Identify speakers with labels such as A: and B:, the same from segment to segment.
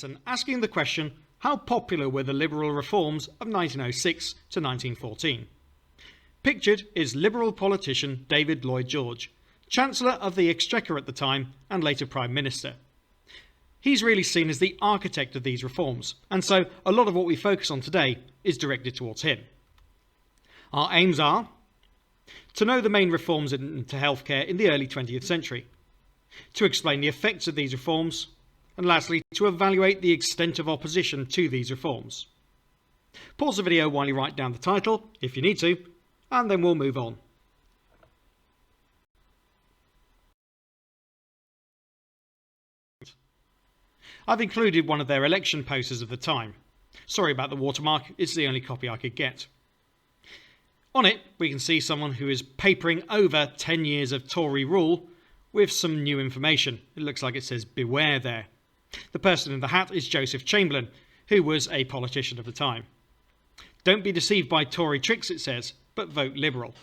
A: and asking the question, how popular were the Liberal reforms of 1906 to 1914? Pictured is Liberal politician David Lloyd George, Chancellor of the Exchequer at the time and later Prime Minister. He's really seen as the architect of these reforms, and so a lot of what we focus on today is directed towards him. Our aims are to know the main reforms into healthcare in the early 20th century, to explain the effects of these reforms, and lastly, to evaluate the extent of opposition to these reforms. Pause the video while you write down the title, if you need to, and then we'll move on. I've included one of their election posters of the time. Sorry about the watermark, it's the only copy I could get. On it, we can see someone who is papering over 10 years of Tory rule with some new information. It looks like it says beware there. The person in the hat is Joseph Chamberlain, who was a politician of the time. Don't be deceived by Tory tricks, it says, but vote Liberal.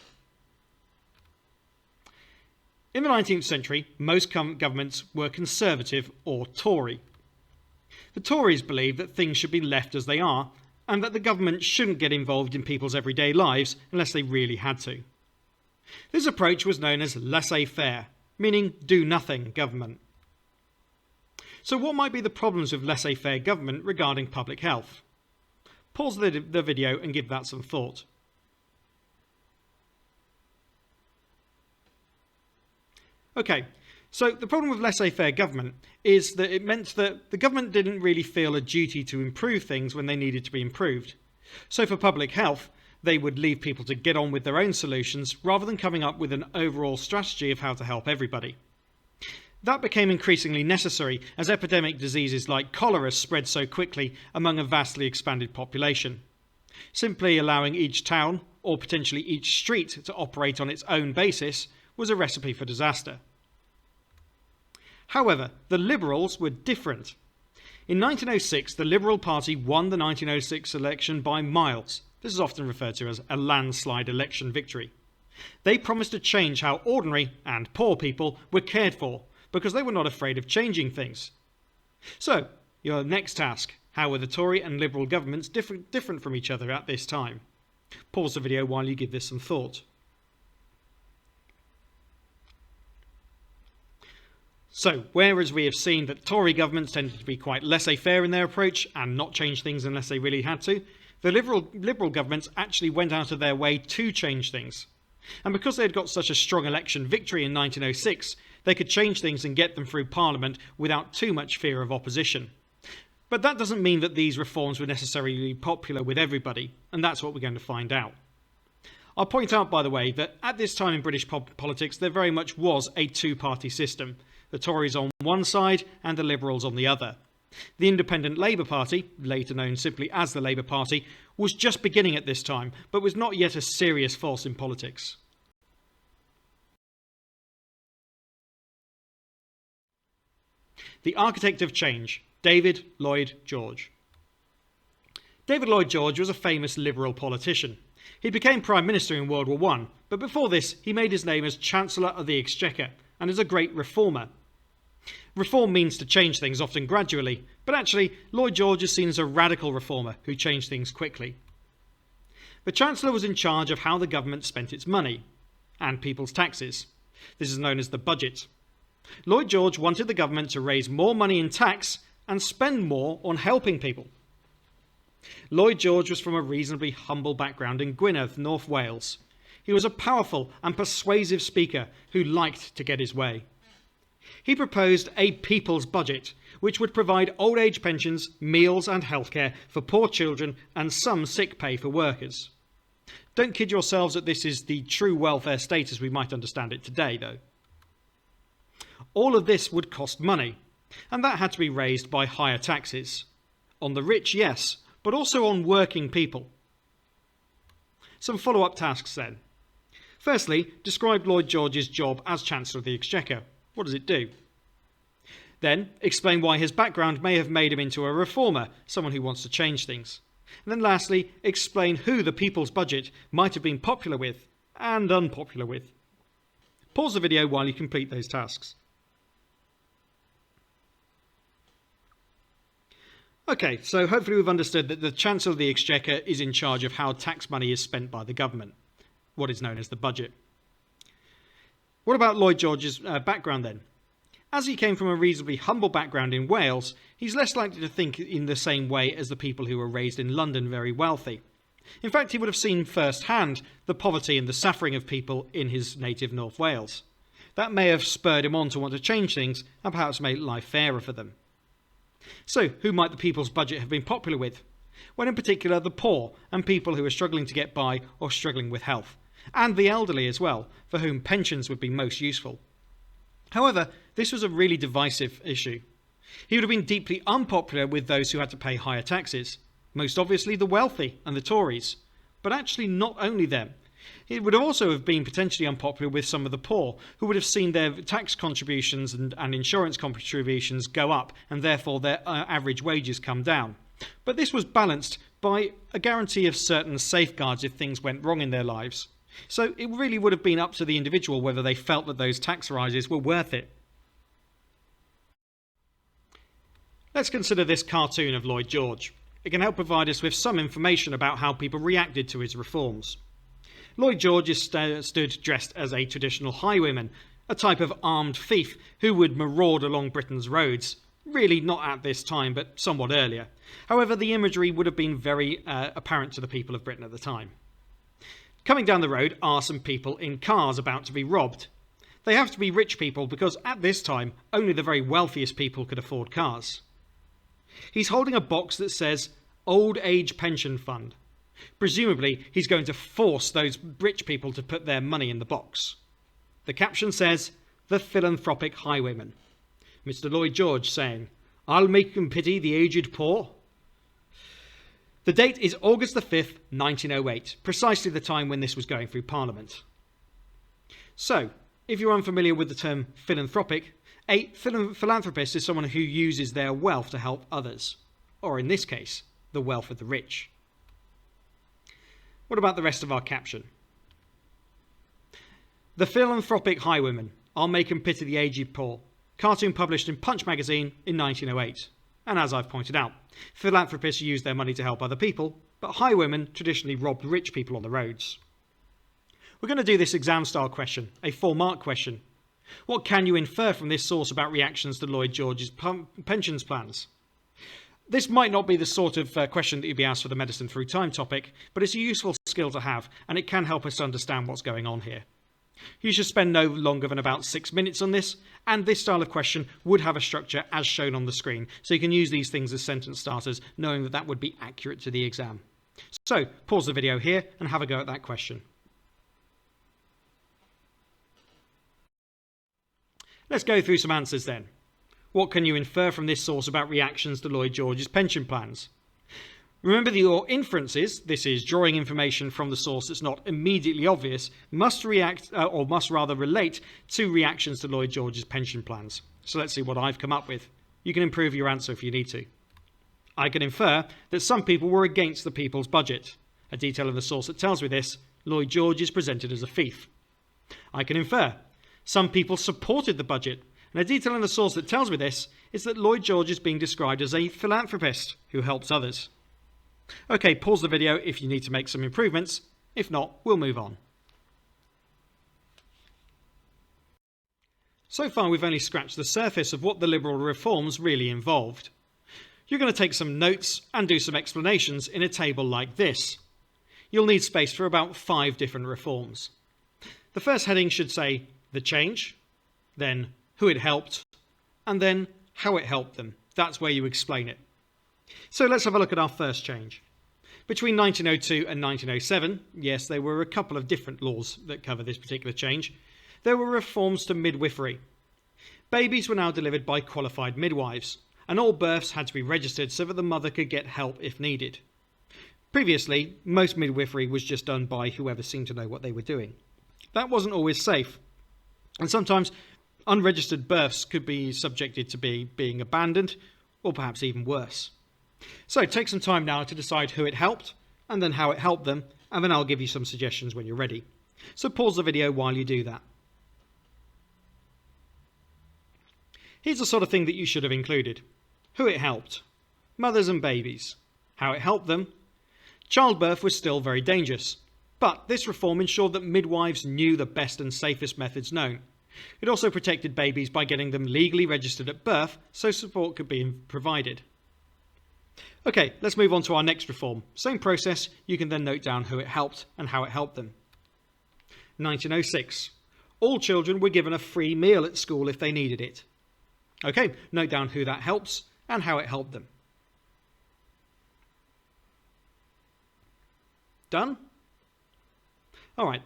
A: In the 19th century, most governments were Conservative or Tory. The Tories believed that things should be left as they are, and that the government shouldn't get involved in people's everyday lives unless they really had to. This approach was known as laissez-faire, meaning do-nothing government. So what might be the problems with laissez-faire government regarding public health? Pause the video and give that some thought. Okay, so the problem with laissez-faire government is that it meant that the government didn't really feel a duty to improve things when they needed to be improved. So for public health, they would leave people to get on with their own solutions rather than coming up with an overall strategy of how to help everybody. That became increasingly necessary as epidemic diseases like cholera spread so quickly among a vastly expanded population. Simply allowing each town, or potentially each street, to operate on its own basis was a recipe for disaster. However, the Liberals were different. In 1906, the Liberal Party won the 1906 election by miles. This is often referred to as a landslide election victory. They promised to change how ordinary and poor people were cared for, because they were not afraid of changing things. So, your next task, how were the Tory and Liberal governments different from each other at this time? Pause the video while you give this some thought. So, whereas we have seen that Tory governments tended to be quite laissez-faire in their approach and not change things unless they really had to, the Liberal governments actually went out of their way to change things. And because they had got such a strong election victory in 1906, they could change things and get them through Parliament without too much fear of opposition. But that doesn't mean that these reforms were necessarily popular with everybody, and that's what we're going to find out. I'll point out, by the way, that at this time in British politics there very much was a two-party system, the Tories on one side and the Liberals on the other. The Independent Labour Party, later known simply as the Labour Party, was just beginning at this time, but was not yet a serious force in politics. The architect of change, David Lloyd George. David Lloyd George was a famous Liberal politician. He became Prime Minister in World War I, but before this he made his name as Chancellor of the Exchequer and is a great reformer. Reform means to change things, often gradually, but actually Lloyd George is seen as a radical reformer who changed things quickly. The Chancellor was in charge of how the government spent its money and people's taxes. This is known as the budget. Lloyd George wanted the government to raise more money in tax and spend more on helping people. Lloyd George was from a reasonably humble background in Gwynedd, North Wales. He was a powerful and persuasive speaker who liked to get his way. He proposed a people's budget, which would provide old age pensions, meals and healthcare for poor children and some sick pay for workers. Don't kid yourselves that this is the true welfare state as we might understand it today, though. All of this would cost money, and that had to be raised by higher taxes. On the rich, yes, but also on working people. Some follow-up tasks then. Firstly, describe Lloyd George's job as Chancellor of the Exchequer. What does it do? Then, explain why his background may have made him into a reformer, someone who wants to change things. And then lastly, explain who the people's budget might have been popular with and unpopular with. Pause the video while you complete those tasks. Okay, so hopefully we've understood that the Chancellor of the Exchequer is in charge of how tax money is spent by the government, what is known as the budget. What about Lloyd George's background then? As he came from a reasonably humble background in Wales, he's less likely to think in the same way as the people who were raised in London very wealthy. In fact, he would have seen firsthand the poverty and the suffering of people in his native North Wales. That may have spurred him on to want to change things and perhaps make life fairer for them. So, who might the people's budget have been popular with? Well, in particular, the poor and people who are struggling to get by or struggling with health, and the elderly as well, for whom pensions would be most useful. However, this was a really divisive issue. He would have been deeply unpopular with those who had to pay higher taxes, most obviously the wealthy and the Tories, but actually not only them. It would also have been potentially unpopular with some of the poor, who would have seen their tax contributions and insurance contributions go up, and therefore their average wages come down. But this was balanced by a guarantee of certain safeguards if things went wrong in their lives. So it really would have been up to the individual whether they felt that those tax rises were worth it. Let's consider this cartoon of Lloyd George. It can help provide us with some information about how people reacted to his reforms. Lloyd George is stood dressed as a traditional highwayman, a type of armed thief who would maraud along Britain's roads. Really not at this time, but somewhat earlier. However, the imagery would have been very apparent to the people of Britain at the time. Coming down the road are some people in cars about to be robbed. They have to be rich people because at this time, only the very wealthiest people could afford cars. He's holding a box that says Old Age Pension Fund. Presumably, he's going to force those rich people to put their money in the box. The caption says, The Philanthropic Highwayman. Mr. Lloyd George saying, I'll make them pity the aged poor. The date is August the 5th, 1908, precisely the time when this was going through Parliament. So, if you're unfamiliar with the term philanthropic, a philanthropist is someone who uses their wealth to help others, or in this case, the wealth of the rich. What about the rest of our caption? The Philanthropic Highwayman, I'll make 'em pity the aged poor. Cartoon published in Punch magazine in 1908. And as I've pointed out, philanthropists use their money to help other people, but highwaymen traditionally robbed rich people on the roads. We're going to do this exam-style question, a 4-mark question. What can you infer from this source about reactions to Lloyd George's pensions plans? This might not be the sort of question that you'd be asked for the Medicine Through Time topic, but it's a useful skill to have, and it can help us to understand what's going on here. You should spend no longer than about 6 minutes on this, and this style of question would have a structure as shown on the screen, so you can use these things as sentence starters, knowing that that would be accurate to the exam. So, pause the video here and have a go at that question. Let's go through some answers then. What can you infer from this source about reactions to Lloyd George's pension plans? Remember that your inferences, this is drawing information from the source that's not immediately obvious, must relate to reactions to Lloyd George's pension plans. So let's see what I've come up with. You can improve your answer if you need to. I can infer that some people were against the people's budget. A detail of the source that tells me this, Lloyd George is presented as a thief. I can infer some people supported the budget. And a detail in the source that tells me this is that Lloyd George is being described as a philanthropist who helps others. Okay, pause the video if you need to make some improvements. If not, we'll move on. So far, we've only scratched the surface of what the liberal reforms really involved. You're going to take some notes and do some explanations in a table like this. You'll need space for about 5 different reforms. The first heading should say the change, then who it helped, and then how it helped them. That's where you explain it. So let's have a look at our first change. Between 1902 and 1907, yes, there were a couple of different laws that cover this particular change. There were reforms to midwifery. Babies were now delivered by qualified midwives, and all births had to be registered so that the mother could get help if needed. Previously, most midwifery was just done by whoever seemed to know what they were doing. That wasn't always safe, and sometimes unregistered births could be subjected to being abandoned, or perhaps even worse. So take some time now to decide who it helped, and then how it helped them, and then I'll give you some suggestions when you're ready. So pause the video while you do that. Here's the sort of thing that you should have included. Who it helped. mothers and babies. How it helped them? Childbirth was still very dangerous, but this reform ensured that midwives knew the best and safest methods known. It also protected babies by getting them legally registered at birth so support could be provided. Okay, let's move on to our next reform. Same process, you can then note down who it helped and how it helped them. 1906. All children were given a free meal at school if they needed it. Okay, note down who that helps and how it helped them. Done? Alright.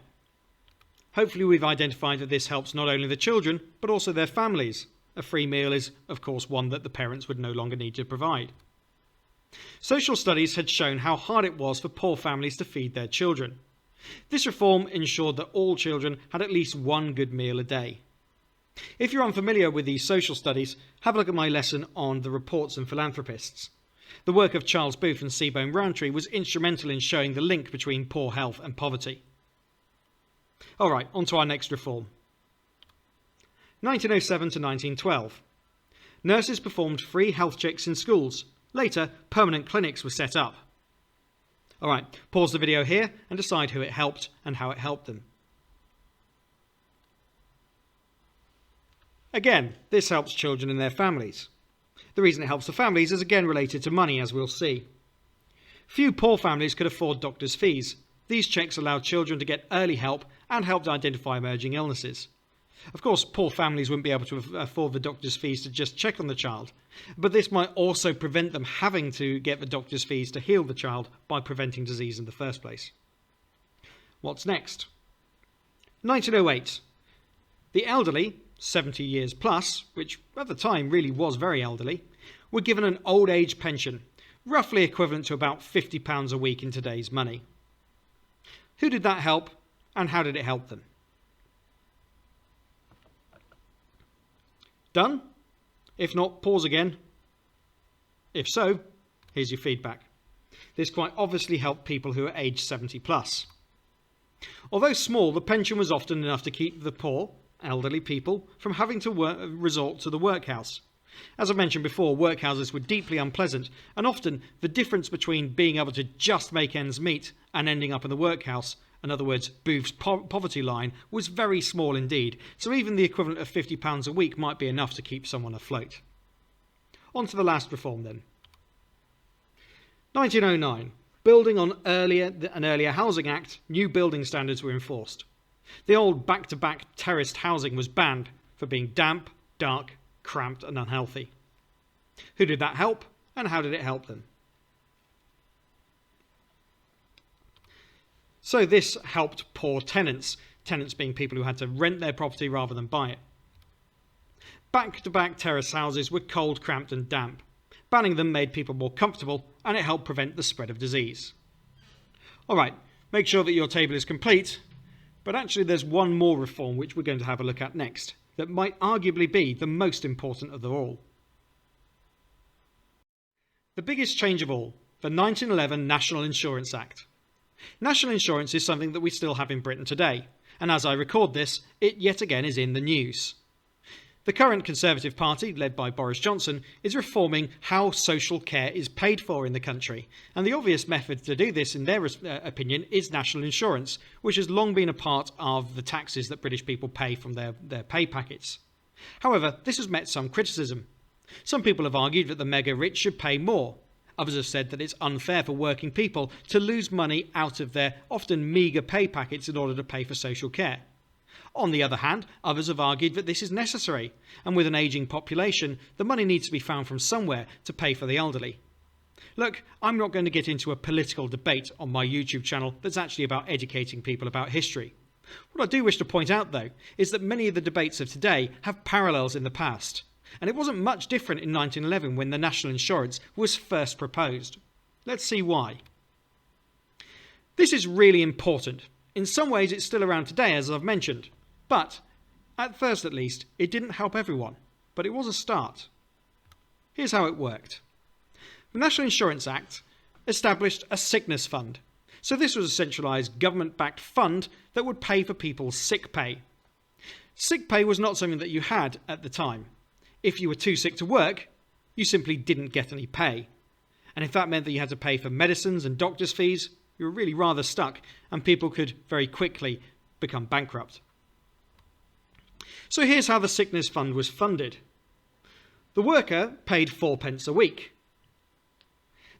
A: Hopefully we've identified that this helps not only the children, but also their families. A free meal is, of course, one that the parents would no longer need to provide. Social studies had shown how hard it was for poor families to feed their children. This reform ensured that all children had at least one good meal a day. If you're unfamiliar with these social studies, have a look at my lesson on the reports and philanthropists. The work of Charles Booth and Seaborn Rowntree was instrumental in showing the link between poor health and poverty. Alright, on to our next reform. 1907 to 1912. Nurses performed free health checks in schools. Later, permanent clinics were set up. Alright, pause the video here and decide who it helped and how it helped them. Again, this helps children and their families. The reason it helps the families is again related to money, as we'll see. Few poor families could afford doctors' fees. These checks allowed children to get early help and helped identify emerging illnesses. Of course, poor families wouldn't be able to afford the doctor's fees to just check on the child, but this might also prevent them having to get the doctor's fees to heal the child by preventing disease in the first place. What's next? 1908. The elderly, 70 years plus, which at the time really was very elderly, were given an old age pension, roughly equivalent to about £50 a week in today's money. Who did that help, and how did it help them? Done? If not, pause again. If so, here's your feedback. This quite obviously helped people who are aged 70 plus. Although small, the pension was often enough to keep the poor, elderly people from having to resort to the workhouse. As I mentioned before, workhouses were deeply unpleasant, and often the difference between being able to just make ends meet and ending up in the workhouse, in other words, Booth's poverty line, was very small indeed, so even the equivalent of £50 a week might be enough to keep someone afloat. On to the last reform then. 1909. Building on an earlier Housing Act, new building standards were enforced. The old back-to-back terraced housing was banned for being damp, dark, cramped and unhealthy. Who did that help, and how did it help them? So this helped poor tenants, tenants being people who had to rent their property rather than buy it. Back-to-back terrace houses were cold, cramped and damp. Banning them made people more comfortable, and it helped prevent the spread of disease. Alright, make sure that your table is complete, but actually there's one more reform which we're going to have a look at next, that might arguably be the most important of them all. The biggest change of all, the 1911 National Insurance Act. National insurance is something that we still have in Britain today, and as I record this, it yet again is in the news. The current Conservative Party, led by Boris Johnson, is reforming how social care is paid for in the country, and the obvious method to do this, in their opinion, is national insurance, which has long been a part of the taxes that British people pay from their pay packets. However, this has met some criticism. Some people have argued that the mega-rich should pay more. Others have said that it's unfair for working people to lose money out of their often meagre pay packets in order to pay for social care. On the other hand, others have argued that this is necessary, and with an ageing population, the money needs to be found from somewhere to pay for the elderly. Look, I'm not going to get into a political debate on my YouTube channel that's actually about educating people about history. What I do wish to point out, though, is that many of the debates of today have parallels in the past. And it wasn't much different in 1911 when the national insurance was first proposed. Let's see why. This is really important. In some ways it's still around today, as I've mentioned. But, at first at least, it didn't help everyone. But it was a start. Here's how it worked. The National Insurance Act established a sickness fund. So this was a centralised government-backed fund that would pay for people's sick pay. Sick pay was not something that you had at the time. If you were too sick to work, you simply didn't get any pay. And if that meant that you had to pay for medicines and doctor's fees, you were really rather stuck, and people could very quickly become bankrupt. So here's how the sickness fund was funded. The worker paid 4p a week.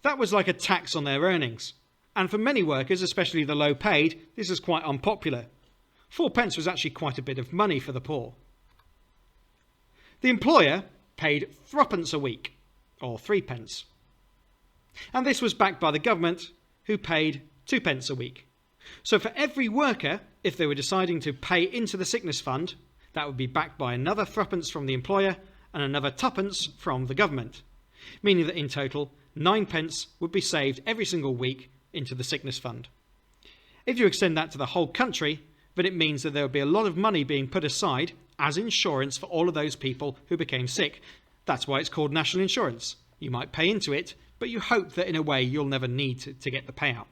A: That was like a tax on their earnings. And for many workers, especially the low paid, this is quite unpopular. 4p was actually quite a bit of money for the poor. The employer paid 3p a week, or 3p. And this was backed by the government, who paid 2p a week. So for every worker, if they were deciding to pay into the sickness fund, that would be backed by another 3p from the employer and another 2p from the government, meaning that in total 9p would be saved every single week into the sickness fund. If you extend that to the whole country, then it means that there would be a lot of money being put aside as insurance for all of those people who became sick. That's why it's called national insurance. You might pay into it, but you hope that in a way you'll never need to get the payout.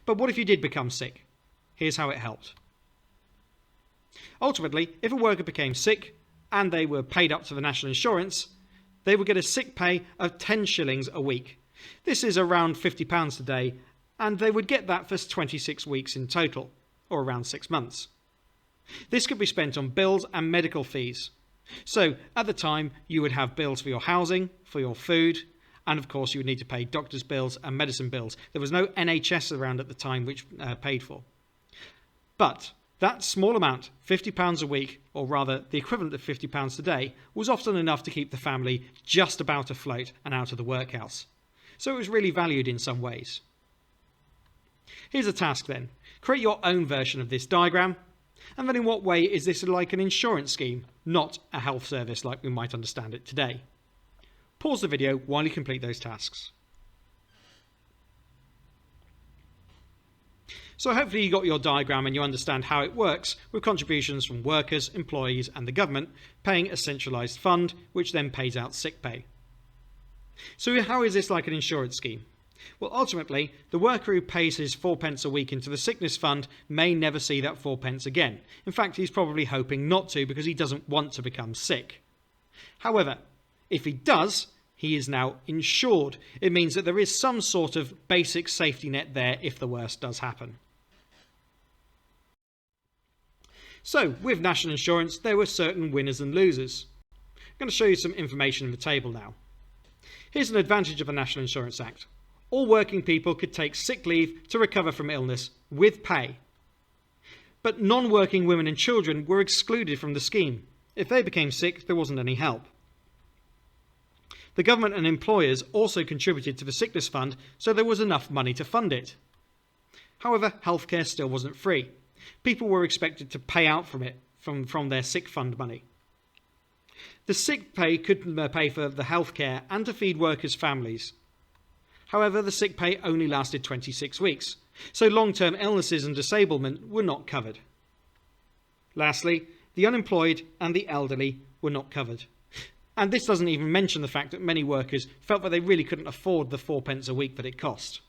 A: But what if you did become sick? Here's how it helped. Ultimately, if a worker became sick and they were paid up to the national insurance, they would get a sick pay of 10 shillings a week. This is around £50 today, and they would get that for 26 weeks in total, or around 6 months. This could be spent on bills and medical fees. So at the time, you would have bills for your housing, for your food, and of course you would need to pay doctor's bills and medicine bills. There was no NHS around at the time which paid for. But that small amount, £50 a week, or rather the equivalent of £50 today, was often enough to keep the family just about afloat and out of the workhouse. So it was really valued in some ways. Here's a task then. Create your own version of this diagram. And then in what way is this like an insurance scheme, not a health service like we might understand it today? Pause the video while you complete those tasks. So hopefully you got your diagram and you understand how it works, with contributions from workers, employees and the government paying a centralised fund which then pays out sick pay. So how is this like an insurance scheme? Well, ultimately, the worker who pays his 4p a week into the sickness fund may never see that 4p again. In fact, he's probably hoping not to because he doesn't want to become sick. However, if he does, he is now insured. It means that there is some sort of basic safety net there if the worst does happen. So, with national insurance, there were certain winners and losers. I'm going to show you some information in the table now. Here's an advantage of the National Insurance Act. All working people could take sick leave to recover from illness with pay. But non-working women and children were excluded from the scheme. If they became sick, there wasn't any help. The government and employers also contributed to the sickness fund, so there was enough money to fund it. However, healthcare still wasn't free. People were expected to pay out from it, from their sick fund money. The sick pay could pay for the healthcare and to feed workers' families. However, the sick pay only lasted 26 weeks, so long-term illnesses and disablement were not covered. Lastly, the unemployed and the elderly were not covered. And this doesn't even mention the fact that many workers felt that they really couldn't afford the 4p a week that it cost.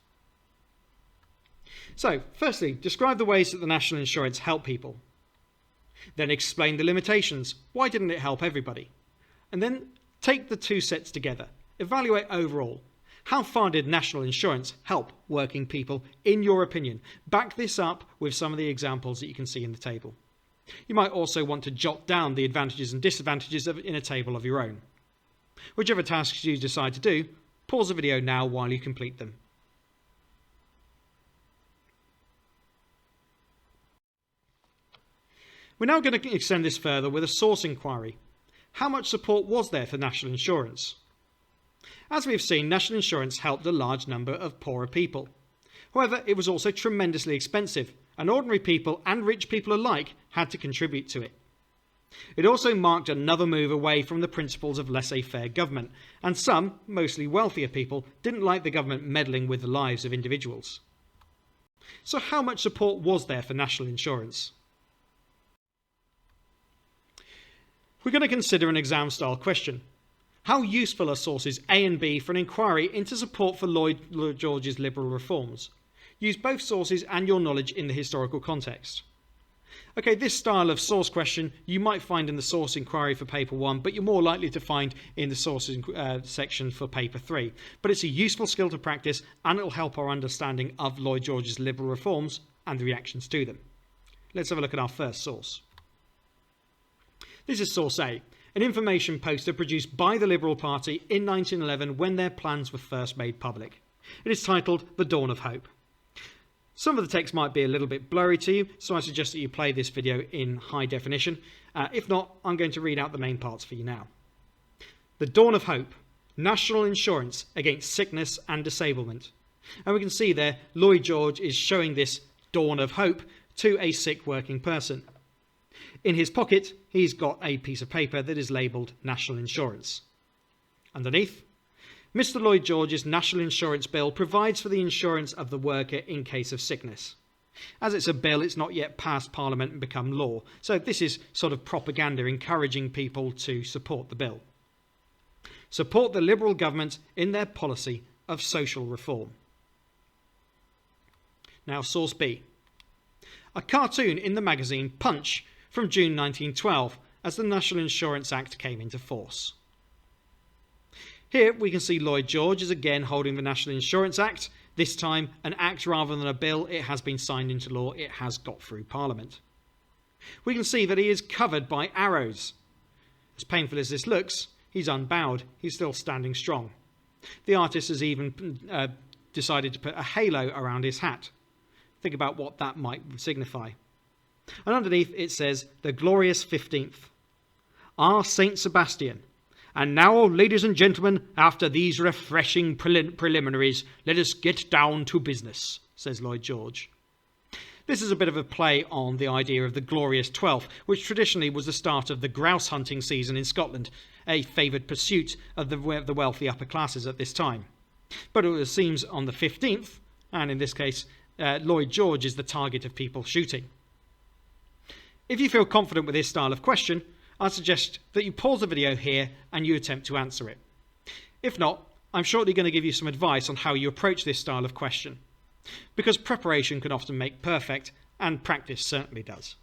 A: So, firstly, describe the ways that the national insurance helped people. Then explain the limitations. Why didn't it help everybody? And then take the two sets together. Evaluate overall. How far did national insurance help working people, in your opinion? Back this up with some of the examples that you can see in the table. You might also want to jot down the advantages and disadvantages in a table of your own. Whichever tasks you decide to do, pause the video now while you complete them. We're now going to extend this further with a source inquiry. How much support was there for national insurance? As we've seen, national insurance helped a large number of poorer people. However, it was also tremendously expensive, and ordinary people and rich people alike had to contribute to it. It also marked another move away from the principles of laissez-faire government, and some, mostly wealthier people, didn't like the government meddling with the lives of individuals. So how much support was there for national insurance? We're going to consider an exam-style question. How useful are sources A and B for an inquiry into support for Lloyd George's liberal reforms? Use both sources and your knowledge in the historical context. Okay, this style of source question you might find in the source inquiry for paper 1, but you're more likely to find in the sources section for paper 3. But it's a useful skill to practice, and it'll help our understanding of Lloyd George's liberal reforms and the reactions to them. Let's have a look at our first source. This is source A, an information poster produced by the Liberal Party in 1911 when their plans were first made public. It is titled The Dawn of Hope. Some of the text might be a little bit blurry to you, so I suggest that you play this video in high definition. If not, I'm going to read out the main parts for you now. The Dawn of Hope, National Insurance Against Sickness and Disablement. And we can see there, Lloyd George is showing this dawn of hope to a sick working person. In his pocket, he's got a piece of paper that is labelled National Insurance. Underneath, Mr. Lloyd George's National Insurance Bill provides for the insurance of the worker in case of sickness. As it's a bill, it's not yet passed Parliament and become law, so this is sort of propaganda encouraging people to support the bill. Support the Liberal government in their policy of social reform. Now, source B. A cartoon in the magazine Punch from June 1912 as the National Insurance Act came into force. Here we can see Lloyd George is again holding the National Insurance Act, this time an act rather than a bill. It has been signed into law, it has got through Parliament. We can see that he is covered by arrows. As painful as this looks, he's unbowed, he's still standing strong. The artist has even decided to put a halo around his hat. Think about what that might signify. And underneath it says, the glorious 15th. Our Saint Sebastian. And now, ladies and gentlemen, after these refreshing preliminaries, let us get down to business, says Lloyd George. This is a bit of a play on the idea of the glorious 12th, which traditionally was the start of the grouse hunting season in Scotland, a favoured pursuit of the wealthy upper classes at this time. But it seems on the 15th, and in this case, Lloyd George is the target of people shooting. If you feel confident with this style of question, I suggest that you pause the video here and you attempt to answer it. If not, I'm shortly going to give you some advice on how you approach this style of question, because preparation can often make perfect, and practice certainly does.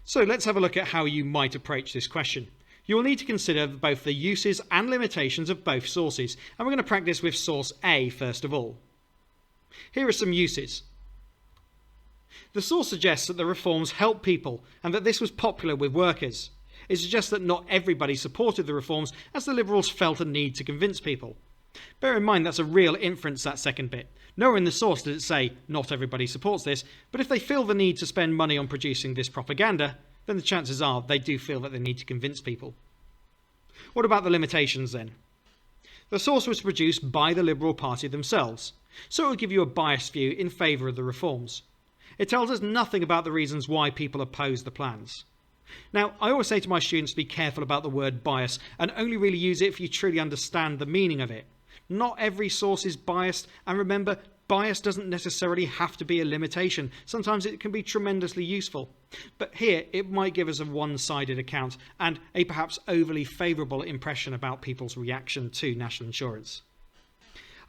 A: So let's have a look at how you might approach this question. You will need to consider both the uses and limitations of both sources, and we're going to practice with source A first of all. Here are some uses. The source suggests that the reforms help people and that this was popular with workers. It suggests that not everybody supported the reforms, as the Liberals felt a need to convince people. Bear in mind that's a real inference, that second bit. Nowhere in the source does it say not everybody supports this, but if they feel the need to spend money on producing this propaganda, then the chances are they do feel that they need to convince people. What about the limitations then? The source was produced by the Liberal Party themselves, so it will give you a biased view in favour of the reforms. It tells us nothing about the reasons why people oppose the plans. Now, I always say to my students to be careful about the word bias and only really use it if you truly understand the meaning of it. Not every source is biased, and remember, bias doesn't necessarily have to be a limitation. Sometimes it can be tremendously useful. But here, it might give us a one-sided account and a perhaps overly favourable impression about people's reaction to national insurance.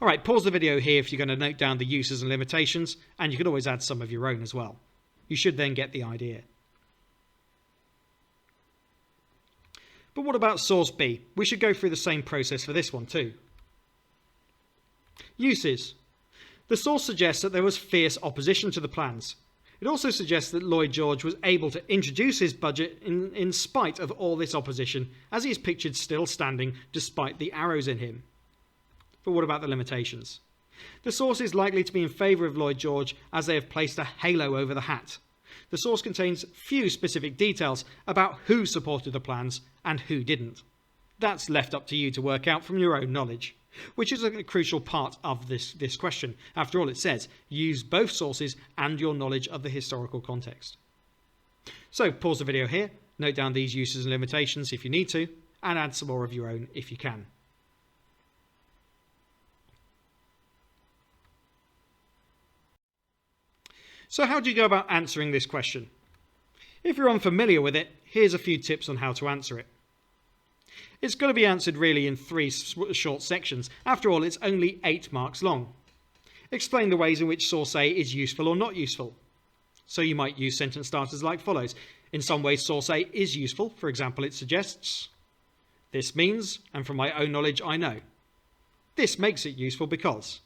A: Alright, pause the video here if you're going to note down the uses and limitations, and you can always add some of your own as well. You should then get the idea. But what about source B? We should go through the same process for this one too. Uses. The source suggests that there was fierce opposition to the plans. It also suggests that Lloyd George was able to introduce his budget in spite of all this opposition, as he is pictured still standing despite the arrows in him. But what about the limitations? The source is likely to be in favour of Lloyd George, as they have placed a halo over the hat. The source contains few specific details about who supported the plans and who didn't. That's left up to you to work out from your own knowledge, which is a crucial part of this question. After all, it says, use both sources and your knowledge of the historical context. So pause the video here, note down these uses and limitations if you need to, and add some more of your own if you can. So how do you go about answering this question? If you're unfamiliar with it, here's a few tips on how to answer it. It's going to be answered really in 3 short sections. After all, it's only 8 marks long. Explain the ways in which source A is useful or not useful. So you might use sentence starters like follows. In some ways, source A is useful. For example, it suggests, this means, and from my own knowledge, I know. This makes it useful because.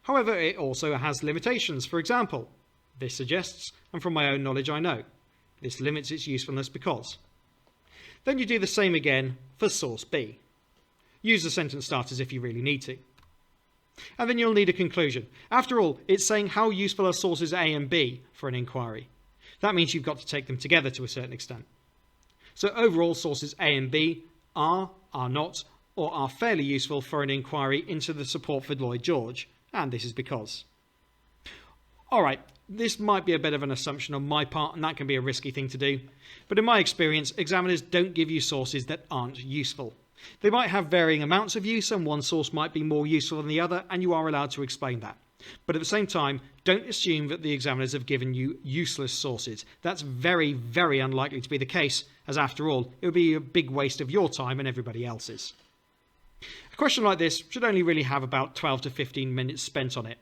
A: However, it also has limitations. For example, this suggests, and from my own knowledge, I know. This limits its usefulness because. Then you do the same again for source B. Use the sentence starters if you really need to. And then you'll need a conclusion. After all, it's saying how useful are sources A and B for an inquiry. That means you've got to take them together to a certain extent. So overall, sources A and B are not, or are fairly useful for an inquiry into the support for Lloyd George, and this is because. Alright, this might be a bit of an assumption on my part, and that can be a risky thing to do, but in my experience, examiners don't give you sources that aren't useful. They might have varying amounts of use, and one source might be more useful than the other, and you are allowed to explain that. But at the same time, don't assume that the examiners have given you useless sources. That's very, very unlikely to be the case, as after all, it would be a big waste of your time and everybody else's. A question like this should only really have about 12 to 15 minutes spent on it.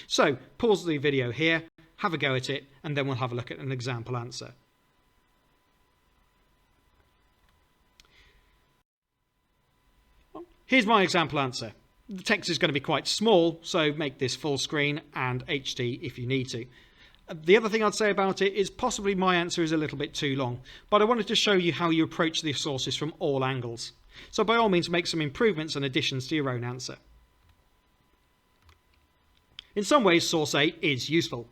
A: So, pause the video here, have a go at it, and then we'll have a look at an example answer. Here's my example answer. The text is going to be quite small, so make this full screen and HD if you need to. The other thing I'd say about it is possibly my answer is a little bit too long, but I wanted to show you how you approach the sources from all angles. So by all means make some improvements and additions to your own answer. In some ways, source A is useful.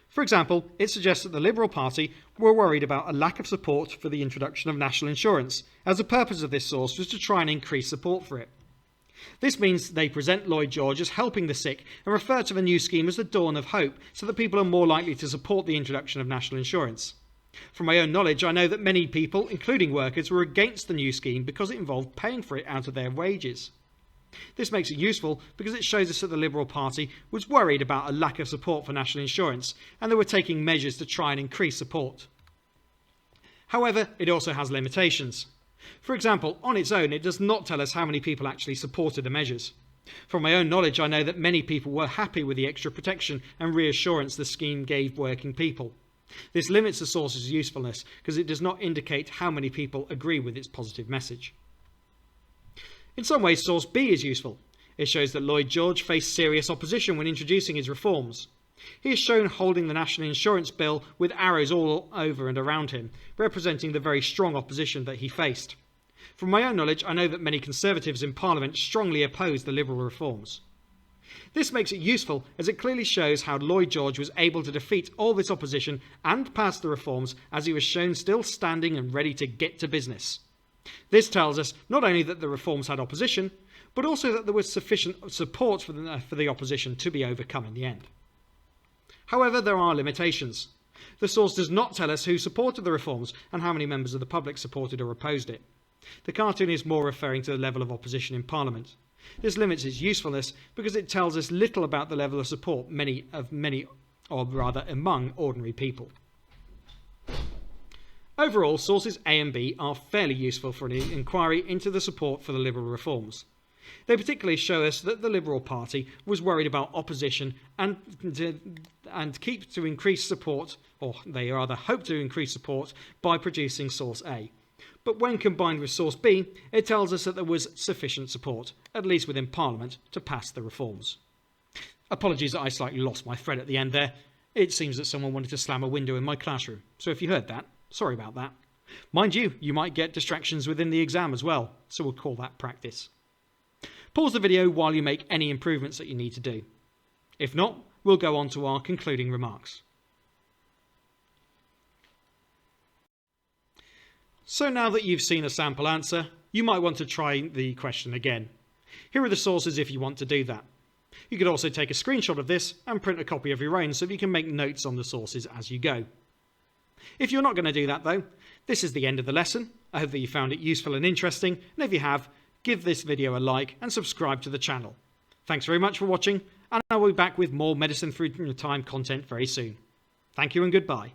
A: For example, it suggests that the Liberal Party were worried about a lack of support for the introduction of national insurance, as the purpose of this source was to try and increase support for it. This means they present Lloyd George as helping the sick and refer to the new scheme as the dawn of hope, so that people are more likely to support the introduction of national insurance. From my own knowledge, I know that many people, including workers, were against the new scheme because it involved paying for it out of their wages. This makes it useful because it shows us that the Liberal Party was worried about a lack of support for national insurance, and they were taking measures to try and increase support. However, it also has limitations. For example, on its own, it does not tell us how many people actually supported the measures. From my own knowledge, I know that many people were happy with the extra protection and reassurance the scheme gave working people. This limits the source's usefulness because it does not indicate how many people agree with its positive message. In some ways, source B is useful. It shows that Lloyd George faced serious opposition when introducing his reforms. He is shown holding the National Insurance Bill with arrows all over and around him, representing the very strong opposition that he faced. From my own knowledge, I know that many Conservatives in Parliament strongly opposed the Liberal reforms. This makes it useful as it clearly shows how Lloyd George was able to defeat all this opposition and pass the reforms, as he was shown still standing and ready to get to business. This tells us not only that the reforms had opposition, but also that there was sufficient support for the opposition to be overcome in the end. However, there are limitations. The source does not tell us who supported the reforms and how many members of the public supported or opposed it. The cartoon is more referring to the level of opposition in Parliament. This limits its usefulness because it tells us little about the level of support among ordinary people. Overall, sources A and B are fairly useful for an inquiry into the support for the Liberal reforms. They particularly show us that the Liberal Party was worried about opposition and keep to increase support, or they rather hope to increase support, by producing source A. But when combined with source B, it tells us that there was sufficient support, at least within Parliament, to pass the reforms. Apologies that I slightly lost my thread at the end there. It seems that someone wanted to slam a window in my classroom, so if you heard that, sorry about that. Mind you, you might get distractions within the exam as well, so we'll call that practice. Pause the video while you make any improvements that you need to do. If not, we'll go on to our concluding remarks. So now that you've seen a sample answer, you might want to try the question again. Here are the sources if you want to do that. You could also take a screenshot of this and print a copy of your own so that you can make notes on the sources as you go. If you're not going to do that though, this is the end of the lesson. I hope that you found it useful and interesting, and if you have, give this video a like and subscribe to the channel. Thanks very much for watching, and I will be back with more Medicine Through Time content very soon. Thank you and goodbye.